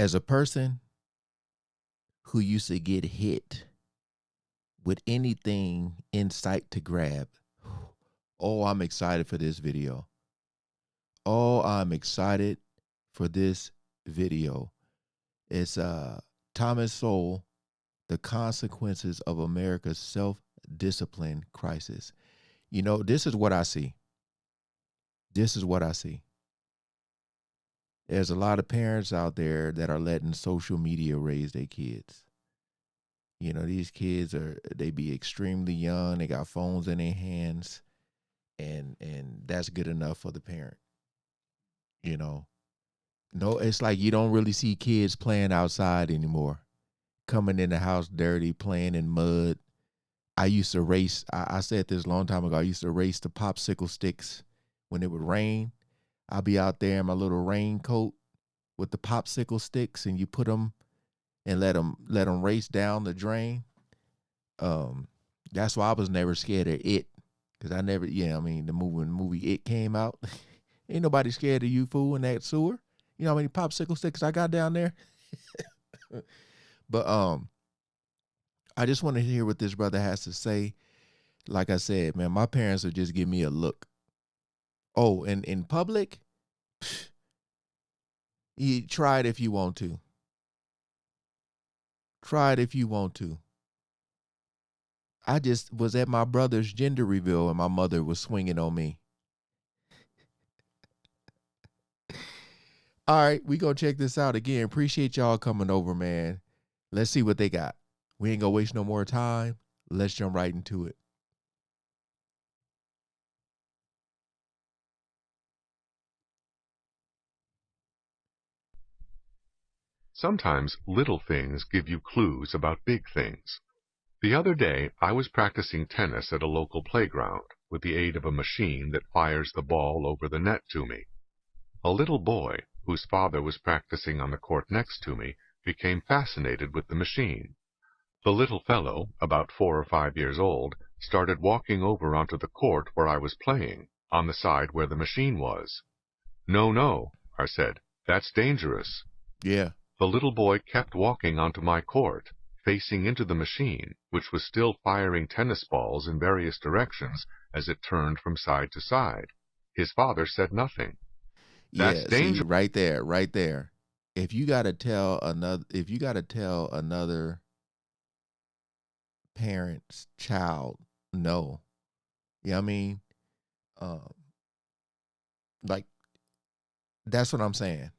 As a person who used to get hit with anything in sight to grab, oh, I'm excited for this video. Oh, I'm excited for this video. It's Thomas Sowell, The Consequences of America's Self-Discipline Crisis. You know, this is what I see. This is what I see. There's a lot of parents out there that are letting social media raise their kids. You know, these kids they be extremely young. They got phones in their hands, and that's good enough for the parent. You know, no, it's like you don't really see kids playing outside anymore, coming in the house dirty, playing in mud. I used to race. I said this a long time ago. I used to race the popsicle sticks when it would rain. I'll be out there in my little raincoat with the popsicle sticks, and you put them and let them race down the drain. That's why I was never scared of it, because I never, I mean, the movie It came out. Ain't nobody scared of you, fool, in that sewer. You know how many popsicle sticks I got down there? But I just want to hear what this brother has to say. Like I said, man, my parents would just give me a look. Oh, and in public, you try it if you want to. Try it if you want to. I just was at my brother's gender reveal and my mother was swinging on me. All right, we gonna check this out again. Appreciate y'all coming over, man. Let's see what they got. We ain't gonna waste no more time. Let's jump right into it. Sometimes little things give you clues about big things. The other day, I was practicing tennis at a local playground with the aid of a machine that fires the ball over the net to me. A little boy, whose father was practicing on the court next to me, became fascinated with the machine. The little fellow, about 4 or 5 years old, started walking over onto the court where I was playing, on the side where the machine was. "No, no," I said, "that's dangerous." Yeah. The little boy kept walking onto my court, facing into the machine, which was still firing tennis balls in various directions as it turned from side to side. His father said nothing. "That's Yeah, see, dangerous." right there. If you gotta tell another parent's child no. You know what I mean? Um, like, that's what I'm saying.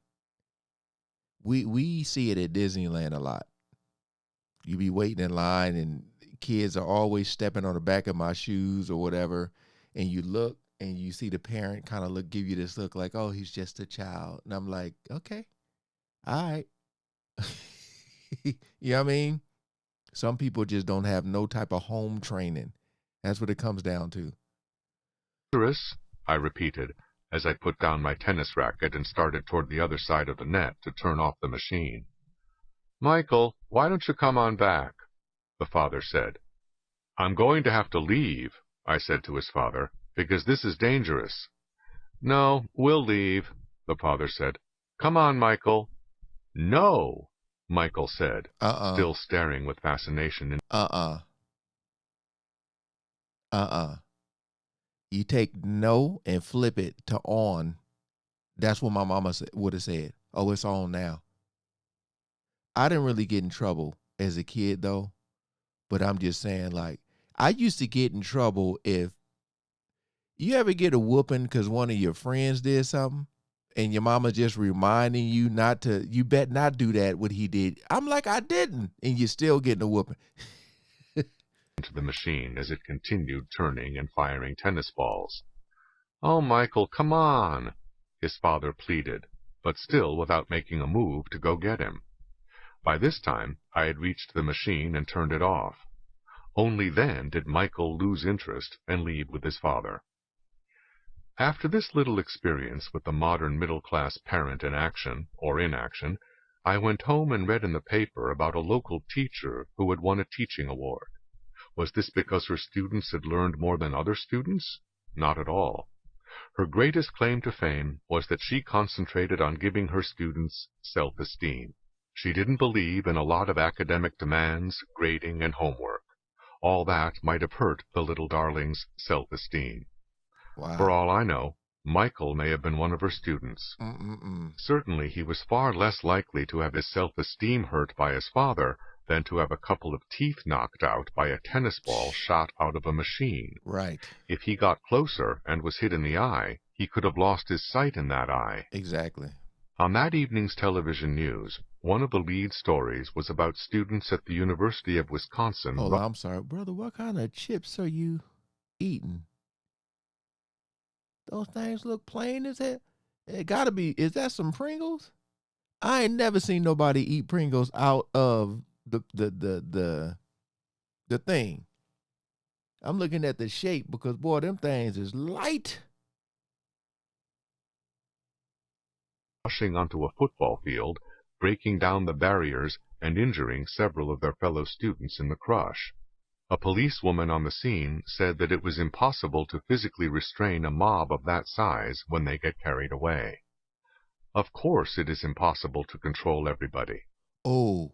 We see it at Disneyland a lot. You be waiting in line and kids are always stepping on the back of my shoes or whatever, and you look and you see the parent kind of give you this look like, oh, he's just a child. And I'm like, okay, all right. You know what I mean? Some people just don't have no type of home training. That's what it comes down to. "Dangerous," I repeated, as I put down my tennis racket and started toward the other side of the net to turn off the machine. "Michael, why don't you come on back?" the father said. "I'm going to have to leave," I said to his father, "because this is dangerous." "No, we'll leave," the father said. "Come on, Michael." "No," Michael said, still staring with fascination. You take no and flip it to on. That's what my mama would have said. Oh, it's on now. I didn't really get in trouble as a kid though, but I'm just saying, like, I used to get in trouble if you ever get a whooping because one of your friends did something and your mama just reminding you not to, you bet not do that what he did. I'm like, I didn't, and you're still getting a whooping. To the machine as it continued turning and firing tennis balls. "Oh, Michael, come on," his father pleaded, but still without making a move to go get him. By this time, I had reached the machine and turned it off. Only then did Michael lose interest and leave with his father. After this little experience with the modern middle-class parent in action, or inaction, I went home and read in the paper about a local teacher who had won a teaching award. Was this because her students had learned more than other students? Not at all. Her greatest claim to fame was that she concentrated on giving her students self-esteem. She didn't believe in a lot of academic demands, grading, and homework. All that might have hurt the little darling's self-esteem. For Wow. all I know, Michael may have been one of her students. Mm-mm-mm. Certainly he was far less likely to have his self-esteem hurt by his father than to have a couple of teeth knocked out by a tennis ball shot out of a machine. Right. If he got closer and was hit in the eye, he could have lost his sight in that eye. Exactly. On that evening's television news, one of the lead stories was about students at the University of Wisconsin. Hold on, I'm sorry. Brother, what kind of chips are you eating? Those things look plain as hell. It gotta be, is that some Pringles? I ain't never seen nobody eat Pringles out of the thing. I'm looking at the shape because boy, them things is light. Rushing onto a football field, breaking down the barriers and injuring several of their fellow students in the crush. A policewoman on the scene said that it was impossible to physically restrain a mob of that size when they get carried away. Of course it is impossible to control everybody. Oh,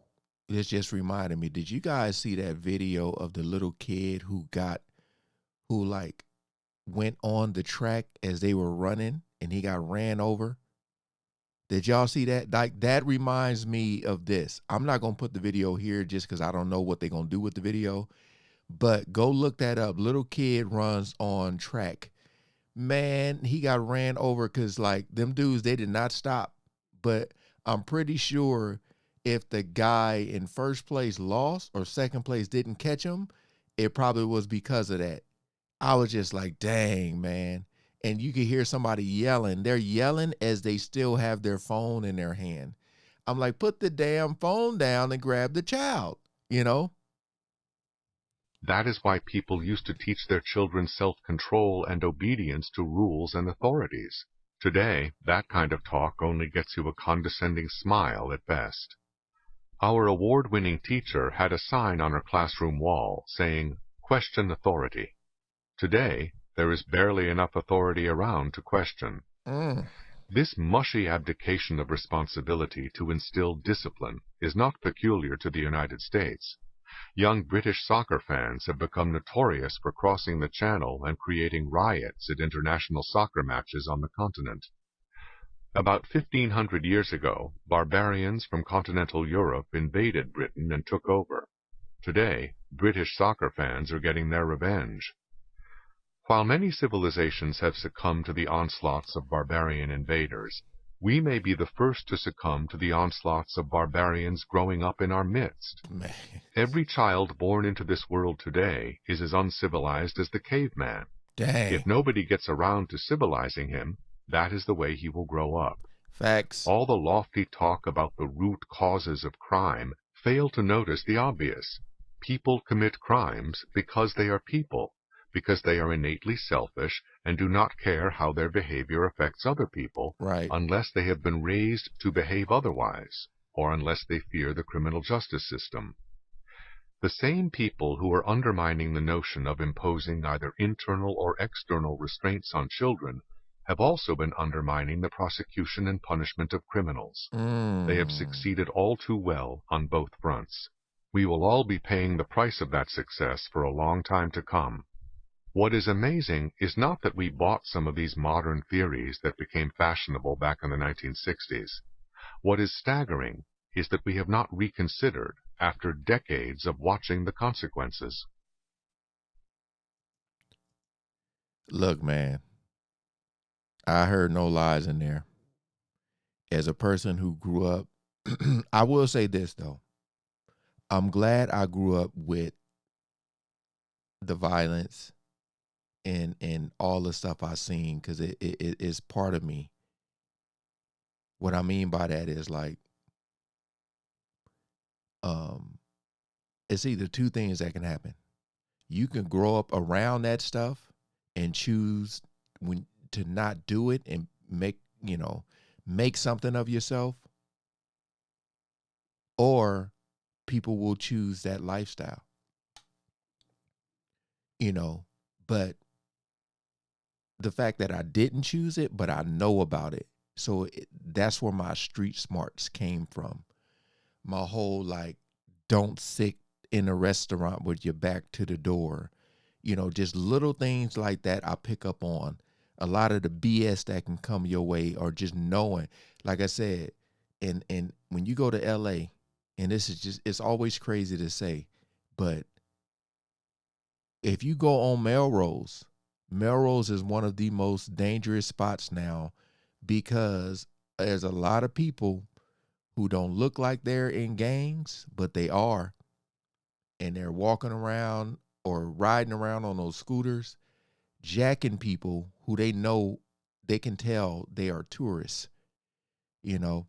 this just reminded me. Did you guys see that video of the little kid who like went on the track as they were running and he got ran over? Did y'all see that? Like, that reminds me of this. I'm not going to put the video here just because I don't know what they're going to do with the video, but go look that up. Little kid runs on track. Man, he got ran over because, like, them dudes, they did not stop. But I'm pretty sure if the guy in first place lost or second place didn't catch him, it probably was because of that. I was just like, dang, man. And you could hear somebody yelling. They're yelling as they still have their phone in their hand. I'm like, put the damn phone down and grab the child, you know? That is why people used to teach their children self-control and obedience to rules and authorities. Today, that kind of talk only gets you a condescending smile at best. Our award-winning teacher had a sign on her classroom wall saying, "Question authority." Today, there is barely enough authority around to question. This mushy abdication of responsibility to instill discipline is not peculiar to the United States. Young British soccer fans have become notorious for crossing the channel and creating riots at international soccer matches on the continent. About 1500 years ago, barbarians from continental Europe invaded Britain and took over. Today, British soccer fans are getting their revenge. While many civilizations have succumbed to the onslaughts of barbarian invaders, we may be the first to succumb to the onslaughts of barbarians growing up in our midst. Man. Every child born into this world today is as uncivilized as the caveman. Dang. If nobody gets around to civilizing him, that is the way he will grow up. Facts. All the lofty talk about the root causes of crime fail to notice the obvious. People commit crimes because they are people, because they are innately selfish and do not care how their behavior affects other people, Right. unless they have been raised to behave otherwise, or unless they fear the criminal justice system. The same people who are undermining the notion of imposing either internal or external restraints on children have also been undermining the prosecution and punishment of criminals. They have succeeded all too well on both fronts. We will all be paying the price of that success for a long time to come. What is amazing is not that we bought some of these modern theories that became fashionable back in the 1960s. What is staggering is that we have not reconsidered after decades of watching the consequences. Look, man, I heard no lies in there. As a person who grew up, I will say this, though. I'm glad I grew up with the violence and all the stuff I've seen because it is part of me. What I mean by that is like, it's either two things that can happen. You can grow up around that stuff and choose to not do it and make something of yourself, or people will choose that lifestyle. But the fact that I didn't choose it, but I know about it. So that's where my street smarts came from. my whole like don't sit in a restaurant with your back to the door. Just little things like that I pick up on. A lot of the BS that can come your way, or just knowing, like I said, and when you go to LA, and this is just, it's always crazy to say, but if you go on Melrose, Melrose is one of the most dangerous spots now, because there's a lot of people who don't look like they're in gangs, but they are. And they're walking around or riding around on those scooters, jacking people who they know, they can tell they are tourists, you know.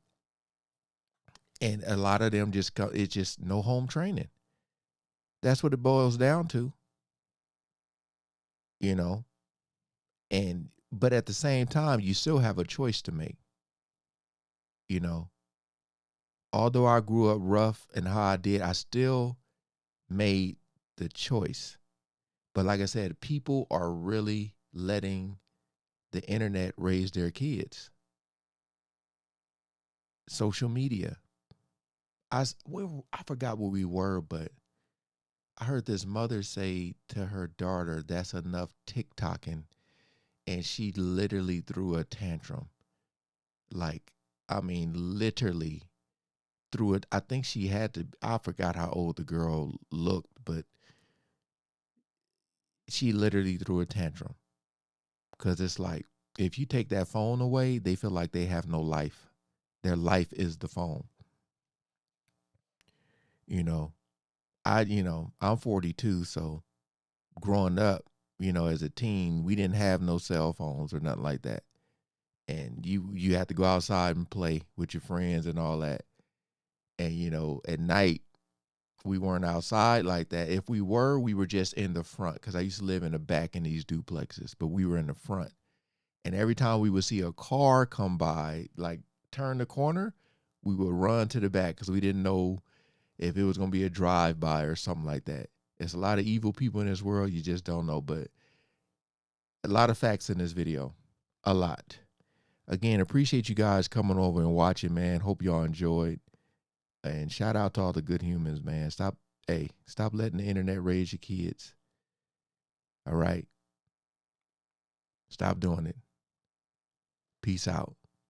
And a lot of them just it's just no home training. That's what it boils down to, you know. And but at the same time, you still have a choice to make, you know. Although I grew up rough and how I did, I still made the choice. But like I said, people are really letting the internet raise their kids. Social media. I forgot where we were, but I heard this mother say to her daughter, "That's enough TikToking," and she literally threw a tantrum. Like, I mean, literally threw it. I think she had to. I forgot how old the girl looked, but she literally threw a tantrum, because it's like, if you take that phone away, they feel like they have no life. Their life is the phone. You know, I'm 42, so growing up, as a teen, we didn't have no cell phones or nothing like that. And you had to go outside and play with your friends and all that. And at night, we weren't outside like that. If we were just in the front, because I used to live in the back in these duplexes, but we were in the front. And every time we would see a car come by, like turn the corner, we would run to the back, because we didn't know if it was going to be a drive by or something like that. There's a lot of evil people in this world. You just don't know. But a lot of facts in this video. A lot. Again, appreciate you guys coming over and watching, man. Hope y'all enjoyed. And shout out to all the good humans, man. Stop letting the internet raise your kids. All right? Stop doing it. Peace out.